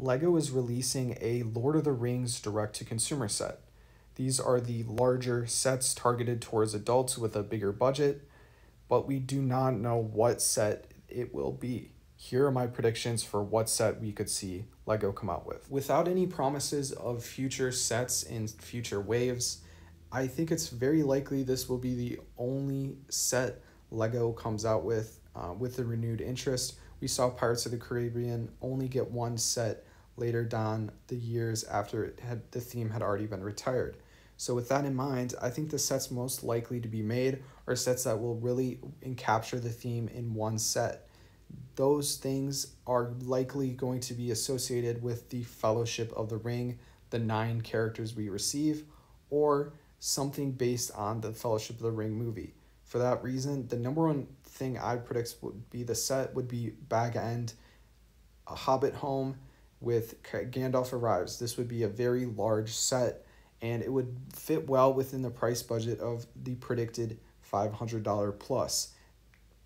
LEGO is releasing a Lord of the Rings direct-to-consumer set. These are the larger sets targeted towards adults with a bigger budget, but we do not know what set it will be. Here are my predictions for what set we could see LEGO come out with. Without any promises of future sets in future waves, I think it's very likely this will be the only set LEGO comes out with a renewed interest. We saw Pirates of the Caribbean only get one set later down the years after the theme had already been retired. So with that in mind, I think the sets most likely to be made are sets that will really capture the theme in one set. Those things are likely going to be associated with the Fellowship of the Ring, the 9 characters we receive, or something based on the Fellowship of the Ring movie. For that reason, the number one thing I predict would be the set would be Backend, a Hobbit home with Gandalf arrives. This would be a very large set, and it would fit well within the price budget of the predicted $500 plus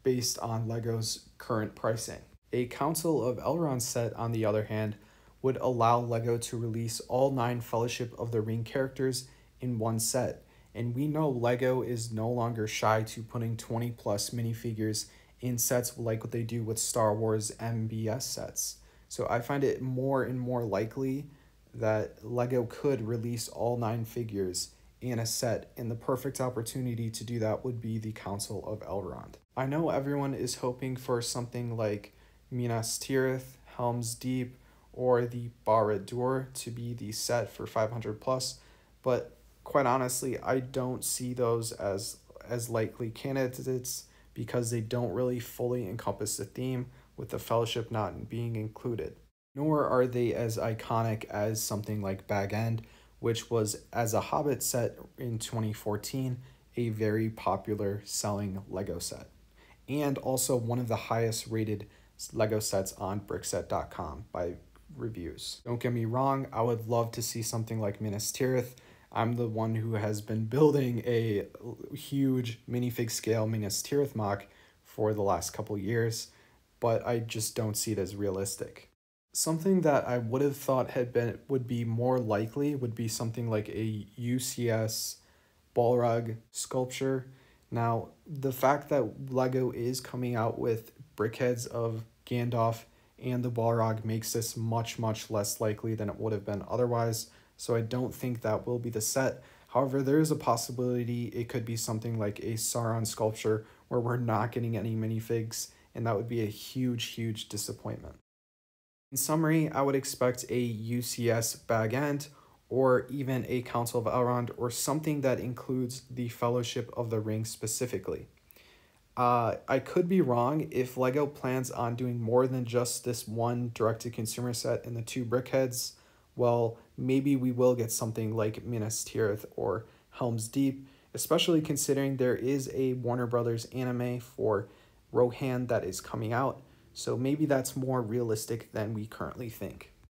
based on LEGO's current pricing. A Council of Elrond set, on the other hand, would allow LEGO to release all 9 Fellowship of the Ring characters in one set. And we know LEGO is no longer shy to putting 20 plus minifigures in sets like what they do with Star Wars MBS sets. So I find it more and more likely that LEGO could release all 9 figures in a set, and the perfect opportunity to do that would be the Council of Elrond. I know everyone is hoping for something like Minas Tirith, Helm's Deep, or the Barad-dûr to be the set for 500 plus, but quite honestly, I don't see those as likely candidates because they don't really fully encompass the theme, with the Fellowship not being included. Nor are they as iconic as something like Backend, which was, as a Hobbit set in 2014, a very popular selling LEGO set, and also one of the highest rated LEGO sets on Brickset.com by reviews. Don't get me wrong, I would love to see something like Minas Tirith. I'm the one who has been building a huge minifig scale Minas Tirith mock for the last couple years, but I just don't see it as realistic. Something that I would have thought would be more likely would be something like a UCS Balrog sculpture. Now, the fact that LEGO is coming out with brickheads of Gandalf and the Balrog makes this much less likely than it would have been otherwise, so I don't think that will be the set. However, there is a possibility it could be something like a Saron sculpture where we're not getting any minifigs, and that would be a huge disappointment. In summary, I would expect a UCS Backend or even a Council of Elrond or something that includes the Fellowship of the Ring specifically. I could be wrong. If LEGO plans on doing more than just this one direct-to-consumer set and the 2 brickheads, well, maybe we will get something like Minas Tirith or Helm's Deep, especially considering there is a Warner Brothers anime for Rohan that is coming out, so maybe that's more realistic than we currently think.